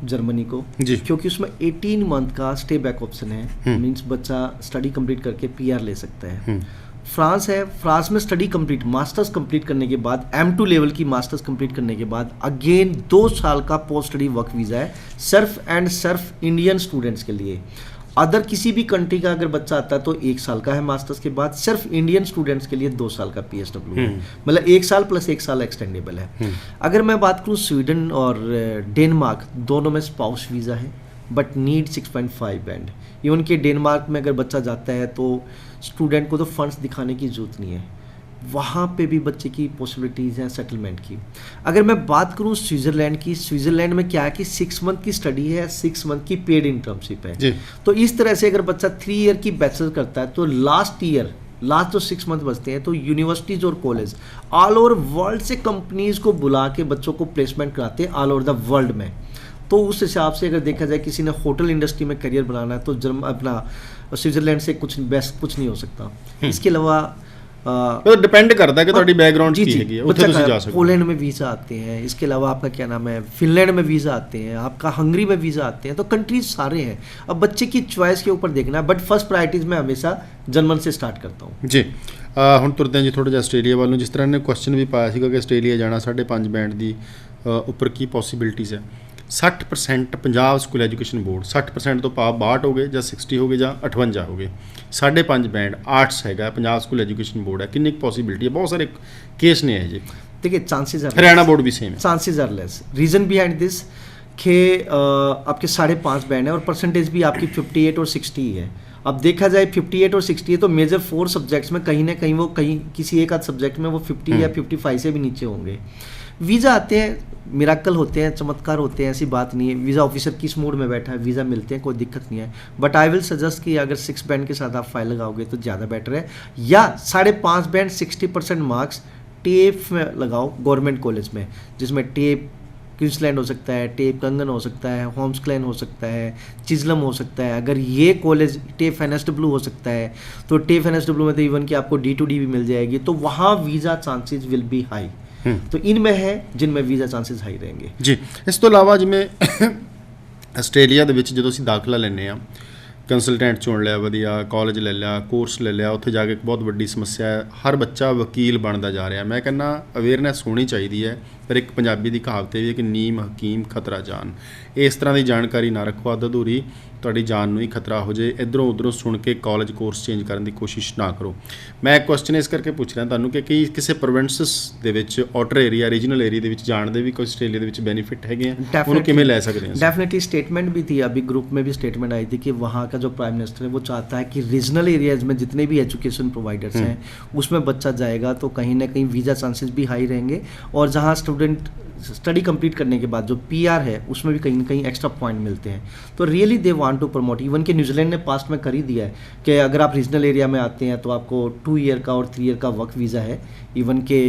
[SPEAKER 2] जर्मनी को
[SPEAKER 1] जी।
[SPEAKER 2] क्योंकि उसमें 18 मंथ का स्टे बैक ऑप्शन है, मींस बच्चा स्टडी कंप्लीट करके PR ले सकता है। फ्रांस है, फ्रांस में स्टडी कंप्लीट मास्टर्स कंप्लीट करने के बाद M2 लेवल की मास्टर्स कंप्लीट करने के बाद अगेन 2 साल का पोस्ट स्टडी वर्क वीज़ा है, सिर्फ एंड सिर्फ इंडियन स्टूडेंट्स के लिए। अदर किसी भी कंट्री का अगर बच्चा आता है तो 1 साल का है मास्टर्स के बाद, सिर्फ इंडियन स्टूडेंट्स के लिए 2 साल का PSW है, मतलब 1 साल प्लस 1 साल एक्सटेंडेबल है। अगर मैं बात करूँ स्वीडन और डेनमार्क, दोनों में स्पाउस वीज़ा है बट नीड 6.5 बैंड। इवन कि डेनमार्क में अगर बच्चा जाता है तो स्टूडेंट को तो फंड्स दिखाने की जरूरत नहीं है, वहाँ पे भी बच्चे की पॉसिबिलिटीज़ हैं सेटलमेंट की। अगर मैं बात करूँ स्विट्ज़रलैंड की, स्विट्ज़रलैंड में क्या है कि 6 मंथ की स्टडी है, 6 मंथ की पेड इंटर्नशिप है। तो इस तरह से अगर बच्चा 3 ईयर की बैचलर करता है तो लास्ट जो 6 मंथ बचते हैं तो यूनिवर्सिटीज़ और कॉलेज ऑल ओवर वर्ल्ड से कंपनीज़ को बुला के बच्चों को प्लेसमेंट कराते हैं ऑल ओवर द वर्ल्ड में। तो उस हिसाब से अगर देखा जाए किसी ने होटल इंडस्ट्री में करियर बनाना है तो अपना स्विट्ज़रलैंड से कुछ बेस्ट कुछ नहीं हो सकता। इसके अलावा
[SPEAKER 1] तो डिपेंड करता है कि ਤੁਹਾਡੀ बैकग्राउंड ਕੀ ਹੈਗੀ ਹੈ, ਉੱਥੇ ਤੁਸੀਂ ਜਾ ਸਕਦੇ हो।
[SPEAKER 2] पोलैंड में वीज़ा आते हैं, इसके अलावा आपका क्या नाम है फिनलैंड में वीज़ा आते हैं, आपका हंगरी में वीज़ा आते हैं, तो कंट्रीज सारे हैं। अब बच्चे की चॉइस के ऊपर देखना है, बट फर्स्ट प्रायोरिटीज़ मैं हमेशा जर्मन से स्टार्ट करता हूँ
[SPEAKER 1] जी। ਹੁਣ ਤੁਰਦੇ ਹਾਂ ਜੀ ਥੋੜ੍ਹਾ ਜਿਹਾ ਆਸਟ੍ਰੇਲੀਆ ਵੱਲੋਂ। ਜਿਸ ਤਰ੍ਹਾਂ ਨੇ ਕੁਐਸਚਨ ਵੀ ਪਾਇਆ ਸੀਗਾ ਕਿ ਆਸਟ੍ਰੇਲੀਆ ਜਾਣਾ 5.5 ਬੈਂਡ ਦੀ ਉੱਪਰ ਕੀ ਪੋਸੀਬਿਲਿਟੀਜ਼ ਹੈ। 60% ਪੰਜਾਬ ਸਕੂਲ ਐਜੂਕੇਸ਼ਨ ਬੋਰਡ, 60% ਤੋਂ ਭਾਵ 62 ਹੋ ਗਏ ਜਾਂ 60 ਹੋ ਗਏ ਜਾਂ 58 ਹੋ ਗਏ, 5.5 ਬੈਂਡ आर्ट्स हैगा ਪੰਜਾਬ ਸਕੂਲ ਐਜੂਕੇਸ਼ਨ ਬੋਰਡ है। कितनी पॉसिबिलिटी है, बहुत सारे केस ने है जी।
[SPEAKER 2] देखिए चांसेस आर,
[SPEAKER 1] हरियाणा बोर्ड भी सेम है,
[SPEAKER 2] chances are less. Reason behind this कि आपके 5.5 बैंड है और परसेंटेज भी आपकी 58 और 60 ही है। अब देखा जाए 58 और 60 है तो मेजर 4 सब्जेक्ट्स में कहीं ना कहीं वो किसी एक आध सब्जेक्ट में वो 50 या 55 से भी नीचे होंगे। वीज़ा आते हैं, मिराकल होते हैं, चमत्कार होते हैं, ऐसी बात नहीं है। वीज़ा ऑफिसर किस मूड में बैठा है, वीज़ा मिलते हैं, कोई दिक्कत नहीं है। बट आई विल सजेस्ट कि अगर 6 बैंड के साथ आप फाइल लगाओगे तो ज़्यादा बेटर है, या 5.5 बैंड 60% मार्क्स टेप में लगाओ गवर्नमेंट कॉलेज में, जिसमें टेप क्वींसलैंड हो सकता है, टेप कंगन हो सकता है, होम्सक्लेन हो सकता है, चिजलम हो सकता है। अगर ये कॉलेज टेप NSW हो सकता है तो टेप NSW में तो इवन कि आपको D2D भी मिल जाएगी, तो वहाँ visa chances will be high. तो इनमें है जिनमें वीज़ा चांसेस हाई रहेंगे
[SPEAKER 1] जी। ਇਸ ਤੋਂ ਇਲਾਵਾ ਜਿਵੇਂ ਆਸਟ੍ਰੇਲੀਆ ਦੇ ਵਿੱਚ ਜਦੋਂ ਅਸੀਂ ਦਾਖਲਾ ਲੈਂਦੇ ਹਾਂ, ਕੰਸਲਟੈਂਟ ਚੁਣ ਲਿਆ, ਵਧੀਆ ਕਾਲਜ ਲੈ ਲਿਆ, ਕੋਰਸ ਲੈ ਲਿਆ, ਉੱਥੇ ਜਾ ਕੇ ਇੱਕ ਬਹੁਤ ਵੱਡੀ ਸਮੱਸਿਆ ਹੈ, ਹਰ ਬੱਚਾ ਵਕੀਲ ਬਣਦਾ ਜਾ ਰਿਹਾ। ਮੈਂ ਕਹਿੰਦਾ ਅਵੇਅਰਨੈਸ ਹੋਣੀ ਚਾਹੀਦੀ ਹੈ, ਪਰ ਇੱਕ ਪੰਜਾਬੀ ਦੀ ਕਹਾਵਤ ਵੀ ਹੈ ਕਿ ਨੀਮ ਹਕੀਮ ਖਤਰਾ ਜਾਨ। ਇਸ ਤਰ੍ਹਾਂ ਦੀ ਜਾਣਕਾਰੀ ਨਾ ਰੱਖੋ ਅੱਧ ਅਧੂਰੀ, ਤੁਹਾਡੀ ਜਾਨ ਨੂੰ ਹੀ ਖਤਰਾ ਹੋ ਜੇ। ਇੱਧਰੋਂ ਉੱਧਰੋਂ ਸੁਣ ਕੇ ਕਾਲਜ ਕੋਰਸ ਚੇਂਜ ਕਰਨ ਦੀ ਕੋਸ਼ਿਸ਼ ਨਾ ਕਰੋ। ਮੈਂ ਇੱਕ ਕੁਐਸਚਨ ਇਸ ਕਰਕੇ ਪੁੱਛ ਰਿਹਾ ਤੁਹਾਨੂੰ ਕਿ ਕਿਸੇ ਪ੍ਰੋਵਿੰਸਸ ਦੇ ਵਿੱਚ, ਆਊਟਰ ਏਰੀਆ, ਰੀਜਨਲ ਏਰੀਆ ਦੇ ਵਿੱਚ ਜਾਣ ਦੇ ਵੀ ਕੋਈ ਆਸਟ੍ਰੇਲੀਆ ਦੇ ਵਿੱਚ बेनिफिट है, ਉਹਨੂੰ ਕਿਵੇਂ ਲੈ सकते हैं?
[SPEAKER 2] डेफिनेटली स्टेटमेंट भी थी, अभी ग्रुप में भी स्टेटमेंट आई थी कि वहाँ का जो प्राइम मिनिस्टर है वो चाहता है कि रीजनल एरियाज में जितने भी एजुकेशन प्रोवाइडर्स हैं उसमें बच्चा जाएगा तो कहीं ना कहीं वीज़ा चांसेस भी हाई रहेंगे, और जहाँ स्टूडेंट स्टडी कंप्लीट करने के बाद जो PR है उसमें भी कहीं ना कहीं एक्स्ट्रा पॉइंट मिलते हैं। तो really they want to promote, even कि न्यूजीलैंड ने पास्ट में कर ही दिया है कि अगर आप रीजनल एरिया में आते हैं तो आपको 2 ईयर का और 3 ईयर का वर्क वीज़ा है। इवन के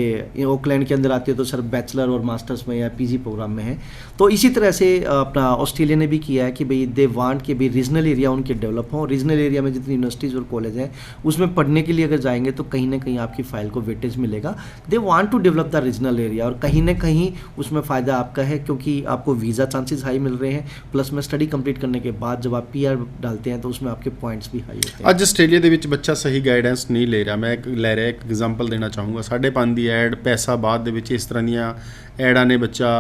[SPEAKER 2] ऑकलैंड के अंदर आते हो तो सिर्फ बैचलर और मास्टर्स में या PG प्रोग्राम में है। तो इसी तरह से अपना ऑस्ट्रेलिया ने भी किया है कि भाई दे वांट कि भाई रीजनल एरिया उनके डेवलप हों। रीजनल एरिया में जितनी यूनिवर्सिटीज़ और कॉलेज हैं उसमें पढ़ने के लिए अगर जाएंगे तो कहीं ना कहीं आपकी फ़ाइल को वेटेज मिलेगा। They want to develop the regional area, और कहीं ना कहीं उसमें फ़ायदा आपका है क्योंकि आपको वीज़ा चांसेस हाई मिल रहे हैं, प्लस में स्टडी कंप्लीट करने के बाद जब आप PR डालते हैं तो उसमें आपके पॉइंट्स भी हाई होते हैं।
[SPEAKER 1] ਅੱਜ ਆਸਟ੍ਰੇਲੀਆ ਦੇ ਵਿੱਚ ਬੱਚਾ ਸਹੀ ਗਾਈਡੈਂਸ ਨਹੀਂ ਲੈ ਰਿਹਾ। ਮੈਂ ਇੱਕ ਐਗਜ਼ਾਮਪਲ ਦੇਣਾ ਚਾਹੂੰਗਾ। 5.5 ਦੀ ਐਡ, ਪੈਸਾ ਬਾਅਦ ਦੇ ਵਿੱਚ ਇਸ ਤਰ੍ਹਾਂ ਦੀਆਂ ਐਡਾਂ ਨੇ ਬੱਚਾ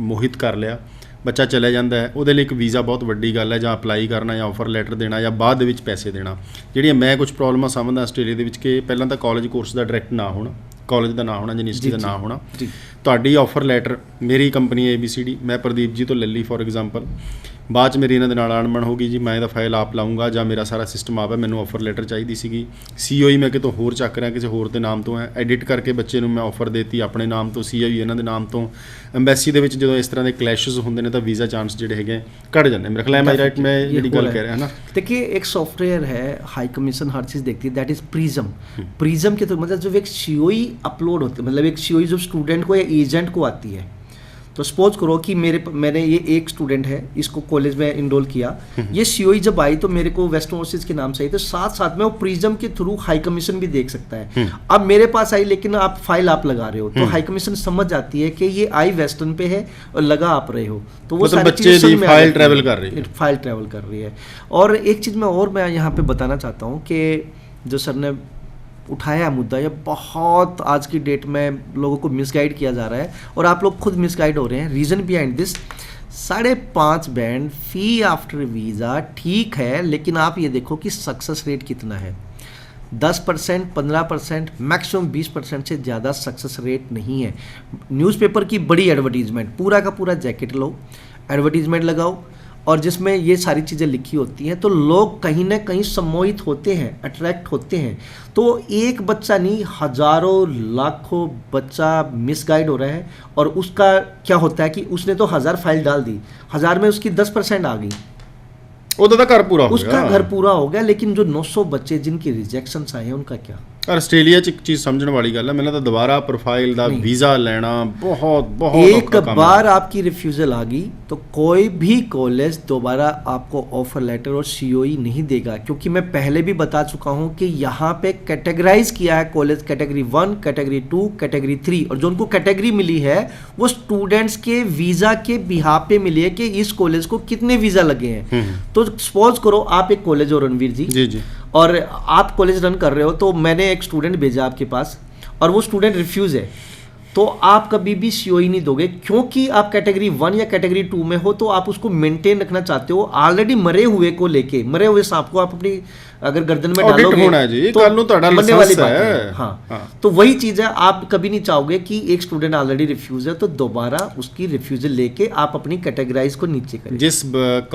[SPEAKER 1] ਮੋਹਿਤ ਕਰ ਲਿਆ, ਬੱਚਾ ਚਲਾ ਜਾਂਦਾ ਹੈ। ਉਹਦੇ ਲਈ ਇੱਕ ਵੀਜ਼ਾ ਬਹੁਤ ਵੱਡੀ ਗੱਲ ਹੈ, ਜਾਂ ਅਪਲਾਈ ਕਰਨਾ ਜਾਂ ਆਫਰ ਲੈਟਰ ਦੇਣਾ ਜਾਂ ਬਾਅਦ ਦੇ ਵਿੱਚ ਪੈਸੇ ਦੇਣਾ। ਜਿਹੜੀਆਂ ਮੈਂ ਕੁਝ ਪ੍ਰੋਬਲਮਾਂ ਸਮਝਦਾ ਆਸਟ੍ਰੇਲੀਆ ਦੇ ਵਿੱਚ ਕਿ ਪਹਿਲਾਂ ਤਾਂ ਕਾਲਜ ਕੋਰਸ ਦਾ ਡਾਇਰੈਕਟ ਨਾ ਹੋਣਾ, ਕਾਲਜ ਦਾ ਨਾ ਹੋਣਾ, ਯੂਨੀਵਰਸਿਟੀ ਦਾ ਨਾ ਹੋਣਾ। ਤੁਹਾਡੀ ਆਫਰ ਲੈਟਰ, ਮੇਰੀ ਕੰਪਨੀ ABCD, ਮੈਂ ਪ੍ਰਦੀਪ ਜੀ ਤੋਂ ਲੈ ਲਈ ਫੋਰ ਐਗਜ਼ਾਮਪਲ, ਬਾਅਦ 'ਚ ਮੇਰੀ ਇਹਨਾਂ ਦੇ ਨਾਲ ਅਣਬਣ ਹੋ ਗਈ ਜੀ, ਮੈਂ ਇਹਦਾ ਫਾਈਲ ਆਪ ਲਾਊਂਗਾ ਜਾਂ ਮੇਰਾ ਸਾਰਾ ਸਿਸਟਮ ਆਪ ਹੈ, ਮੈਨੂੰ ਆਫਰ ਲੈਟਰ ਚਾਹੀਦੀ ਸੀਗੀ। COE ਮੈਂ ਕਿਤੋਂ ਹੋਰ ਚੱਕ ਰਿਹਾ, ਕਿਸੇ ਹੋਰ ਦੇ ਨਾਮ ਤੋਂ ਹੈ, ਐਡਿਟ ਕਰਕੇ ਬੱਚੇ ਨੂੰ ਮੈਂ ਆਫਰ ਦੇਤੀ ਆਪਣੇ ਨਾਮ ਤੋਂ, COE ਇਹਨਾਂ ਦੇ ਨਾਮ ਤੋਂ। ਐਮਬੈਸੀ ਦੇ ਵਿੱਚ ਜਦੋਂ ਇਸ ਤਰ੍ਹਾਂ ਦੇ ਕਲੈਸ਼ਸ ਹੁੰਦੇ ਨੇ ਤਾਂ ਵੀਜ਼ਾ ਚਾਂਸ ਜਿਹੜੇ ਹੈਗੇ ਘੱਟ ਜਾਂਦੇ। ਮੇਰੇ ਖਿਆਲ ਮੈਂ ਰਾਈਟ, ਮੈਂ ਜਿਹੜੀ ਗੱਲ ਕਹਿ ਰਿਹਾ ਨਾ।
[SPEAKER 2] देखिए एक सॉफ्टवेयर है, हाई कमीशन हर चीज़ देखती है, दैट इज़ प्रिज्म। प्रिज्म के तो मतलब जब एक COE अपलोड होती है, मतलब एक COE जब स्टूडेंट को या एजेंट को आती है तो सपोज करो कि मैंने ये एक स्टूडेंट है, इसको कॉलेज में इनरोल किया, ये सीओई जब आई तो मेरे को वेस्टर्न ओवरसीज के नाम से आई, तो साथ साथ में वो प्रिज्म के थ्रू हाई कमीशन भी देख सकता है। अब मेरे पास आई लेकिन आप फाइल आप लगा रहे हो, तो हाई कमीशन समझ जाती है कि ये आई वेस्टर्न पे है और लगा आप रहे हो, तो वो सारी चीजें
[SPEAKER 1] फाइल ट्रैवल कर रही है,
[SPEAKER 2] फाइल ट्रैवल कर रही है। और एक चीज मैं यहाँ पे बताना चाहता हूँ कि जो सर ने उठाया मुद्दा, ये बहुत आज की डेट में लोगों को मिसगाइड किया जा रहा है और आप लोग खुद मिसगाइड हो रहे हैं। Reason behind this, 5.5 band fee after visa ठीक है, लेकिन आप ये देखो कि सक्सेस रेट कितना है। 10%, 15%, मैक्सिमम 20% से ज़्यादा सक्सेस रेट नहीं है। न्यूज़पेपर की बड़ी एडवर्टीजमेंट, पूरा का पूरा जैकेट लो, एडवर्टीजमेंट लगाओ और जिसमें ये सारी चीज़ें लिखी होती हैं, तो लोग कहीं ना कहीं सम्मोहित होते हैं, अट्रैक्ट होते हैं। तो एक बच्चा नहीं, हजारों लाखों बच्चा मिसगाइड हो रहा है और उसका क्या होता है कि उसने तो 1000 फाइल डाल दी, 1000 में उसकी 10% आ गई,
[SPEAKER 1] ਉਹਦਾ ਘਰ ਪੂਰਾ ਹੋ
[SPEAKER 2] उसका घर पूरा हो गया। लेकिन जो 900 ਬच्चे जिनकी रिजेक्शंस आए हैं उनका क्या?
[SPEAKER 1] और ਆਸਟ੍ਰੇਲੀਆ 'ਚ ਇੱਕ ਚੀਜ਼ ਸਮਝਣ ਵਾਲੀ ਗੱਲ ਹੈ, ਮੈਨੂੰ ਤਾਂ ਦੁਬਾਰਾ ਪ੍ਰੋਫਾਈਲ ਦਾ ਵੀਜ਼ਾ ਲੈਣਾ बहुत
[SPEAKER 2] एक बार आपकी रिफ्यूजल आ गई तो कोई भी कॉलेज दोबारा आपको ऑफर लेटर और सीओई नहीं देगा, क्योंकि मैं पहले भी बता चुका हूं कि यहाँ पे कैटेगराइज किया है कॉलेज, कैटेगरी 1, कैटेगरी 2, कैटेगरी 3, और जो उनको कैटेगरी मिली है वो स्टूडेंट्स के वीज़ा के बिहाफ पे मिली है कि इस कॉलेज को कितने वीज़ा लगे हैं। तो सपोज करो आप एक कॉलेज हो रणवीर जी, और आप कॉलेज रन कर रहे हो, तो मैंने एक स्टूडेंट भेजा आपके पास और वो स्टूडेंट रिफ्यूज़ है, तो आप कभी भी सीओई नहीं दोगे, क्योंकि आप कैटेगरी 1 या कैटेगरी 2 में हो, तो आप उसको मेंटेन रखना चाहते हो। ऑलरेडी मरे हुए को लेके, मरे हुए सांप को आप अपनी अगर गर्दन में डालोगे तो मरने वाली बात है। हाँ, तो वही चीज़ है, आप कभी नहीं चाहोगे कि एक स्टूडेंट ऑलरेडी रिफ्यूज है तो दोबारा उसकी रिफ्यूजल लेके आप अपनी कैटेगराइज को नीचे करें।
[SPEAKER 1] जिस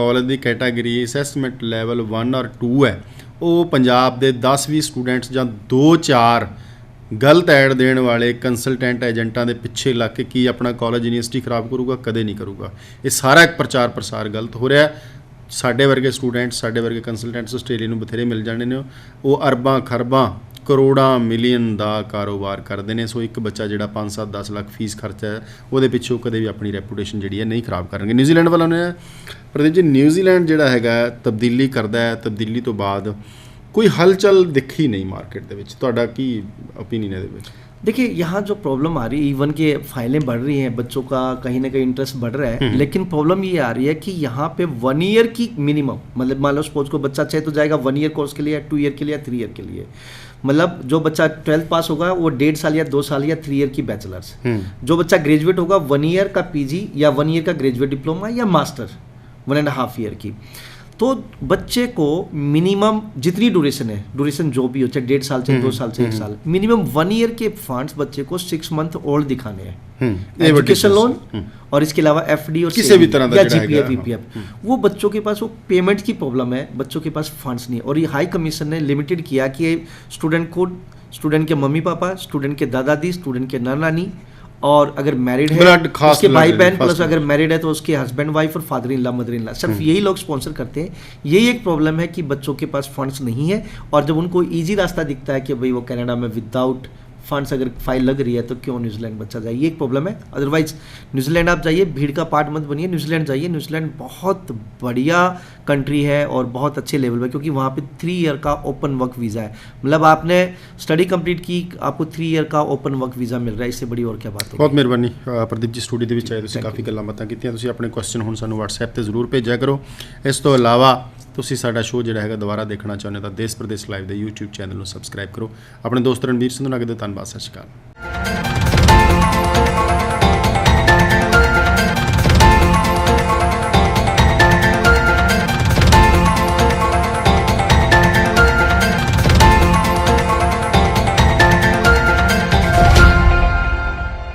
[SPEAKER 1] कॉलेज की कैटेगरी असेसमेंट लैवल 1 और 2 है, ਉਹ ਪੰਜਾਬ ਦੇ 10-20 ਸਟੂਡੈਂਟਸ ਜਾਂ 2-4 ਗਲਤ ਐਡ ਦੇਣ ਵਾਲੇ ਕੰਸਲਟੈਂਟ ਏਜੰਟਾਂ ਦੇ ਪਿੱਛੇ ਲੱਗ ਕੇ ਕੀ ਆਪਣਾ ਕਾਲਜ ਯੂਨੀਵਰਸਿਟੀ ਖਰਾਬ ਕਰੂਗਾ? ਕਦੇ ਨਹੀਂ ਕਰੂਗਾ। ਇਹ ਸਾਰਾ ਇੱਕ ਪ੍ਰਚਾਰ ਪ੍ਰਸਾਰ ਗਲਤ ਹੋ ਰਿਹਾ। ਸਾਡੇ ਵਰਗੇ ਸਟੂਡੈਂਟਸ, ਸਾਡੇ ਵਰਗੇ ਕੰਸਲਟੈਂਟਸ ਆਸਟ੍ਰੇਲੀਆ ਨੂੰ ਬਥੇਰੇ ਮਿਲ ਜਾਣੇ ਨੇ, ਉਹ ਅਰਬਾਂ ਖਰਬਾਂ ਕਰੋੜਾਂ ਮਿਲੀਅਨ ਦਾ ਕਾਰੋਬਾਰ ਕਰਦੇ ਨੇ। ਸੋ ਇੱਕ ਬੱਚਾ ਜਿਹੜਾ 5-7-10 ਲੱਖ ਫੀਸ ਖਰਚਾ ਹੈ, ਉਹਦੇ ਪਿੱਛੋਂ ਕਦੇ ਵੀ ਆਪਣੀ ਰੈਪੂਟੇਸ਼ਨ ਜਿਹੜੀ ਹੈ ਨਹੀਂ ਖਰਾਬ ਕਰਨਗੇ। ਨਿਊਜ਼ੀਲੈਂਡ ਵੱਲੋਂ ਨੇ ਪ੍ਰਦੀਪ ਜੀ, ਨਿਊਜ਼ੀਲੈਂਡ ਜਿਹੜਾ ਹੈਗਾ ਤਬਦੀਲੀ ਕਰਦਾ ਹੈ, ਤਬਦੀਲੀ ਤੋਂ ਬਾਅਦ कोई हलचल दिखी नहीं मार्केट ਦੇ ਵਿੱਚ, ਤੁਹਾਡਾ ਕੀ ओपिनियन है ਇਹਦੇ ਵਿੱਚ?
[SPEAKER 2] देखिए, यहाँ जो प्रॉब्लम आ रही है, इवन के फाइलें बढ़ रही हैं, बच्चों का कहीं ना कहीं इंटरेस्ट बढ़ रहा है, लेकिन प्रॉब्लम ये आ रही है कि यहाँ पे 1 ईयर की मिनिमम, मतलब मान लो सपोज को बच्चा चाहे तो जाएगा 1 ईयर कोर्स के लिए, 2 ईयर के लिए, 3 ईयर के लिए। मतलब जो बच्चा 12th पास होगा वो 1.5 साल या 2 साल या 3 ईयर की बैचलर्स, जो बच्चा ग्रेजुएट होगा 1 ईयर का पीजी या 1 ईयर का ग्रेजुएट डिप्लोमा या मास्टर 1.5 ईयर की। तो बच्चे को मिनिमम जितनी ड्यूरेशन जो भी हो, चाहे 1.5 साल से 2 साल से 1 साल, मिनिमम 1 ईयर के फंड्स बच्चे को 6 मंथ ओल्ड दिखाने हैं, एजुकेशन लोन और इसके अलावा एफडी और
[SPEAKER 1] किसी भी तरह
[SPEAKER 2] या जीपीएफ वीपीएफ। वो बच्चों के पास वो पेमेंट की प्रॉब्लम है, बच्चों के पास फंड्स नहीं। और ये हाई कमीशन ने लिमिटेड किया कि स्टूडेंट के मम्मी पापा, स्टूडेंट के दादा दादी, स्टूडेंट के नाना नानी, और अगर मैरिड है उसके भाई बहन, प्लस अगर मैरिड है तो उसके हस्बैंड वाइफ और father in law, mother in law, सिर्फ यही लोग स्पॉन्सर करते हैं। यही एक प्रॉब्लम है कि बच्चों के पास फंड्स नहीं है, और जब उनको इजी रास्ता दिखता है कि भाई वो कनाडा में विदाउट फंड्स अगर फाइल लग रही है तो क्यों न्यूजीलैंड बच्चा जाए, ये एक प्रॉब्लम है। अदरवाइज न्यूजीलैंड आप जाइए, भीड़ का पार्ट मत बनिए, न्यूजीलैंड जाइए। न्यूजीलैंड बहुत बढ़िया कंट्री है और बहुत अच्छे लेवल पे, क्योंकि वहाँ पे 3 ईयर का ओपन वर्क वीज़ा है। मतलब आपने स्टडी कंप्लीट की, आपको 3 ईयर का ओपन वर्क वीज़ा मिल रहा है, इससे बड़ी और क्या बात होगी।
[SPEAKER 1] बहुत मेहरबानी प्रदीप जी, स्टूडियो ਦੇ ਵਿੱਚ ਆਏ, ਤੁਸੀਂ ਕਾਫੀ ਗੱਲਾਂ ਬਾਤਾਂ ਕੀਤੀਆਂ। ਤੁਸੀਂ ਆਪਣੇ ਕੁਐਸਚਨ ਹੁਣ ਸਾਨੂੰ WhatsApp ਤੇ ਜ਼ਰੂਰ ਭੇਜਿਆ ਕਰੋ। ਇਸ ਤੋਂ ਇਲਾਵਾ ਤੁਸੀਂ ਸਾਡਾ ਸ਼ੋਅ ਜਿਹੜਾ ਹੈਗਾ ਦੁਬਾਰਾ ਦੇਖਣਾ ਚਾਹੁੰਦੇ ਤਾਂ ਦੇਸ਼ ਪ੍ਰਦੇਸ਼ ਲਾਈਵ ਦੇ YouTube ਚੈਨਲ ਨੂੰ ਸਬਸਕ੍ਰਾਈਬ ਕਰੋ। ਆਪਣੇ ਦੋਸਤ ਰਣਵੀਰ ਸਿੰਘ ਨੂੰ ਅੱਗੇ ਦੇ ਧੰਨਵਾਦ। ਸਤਿ ਸ਼੍ਰੀ ਅਕਾਲ।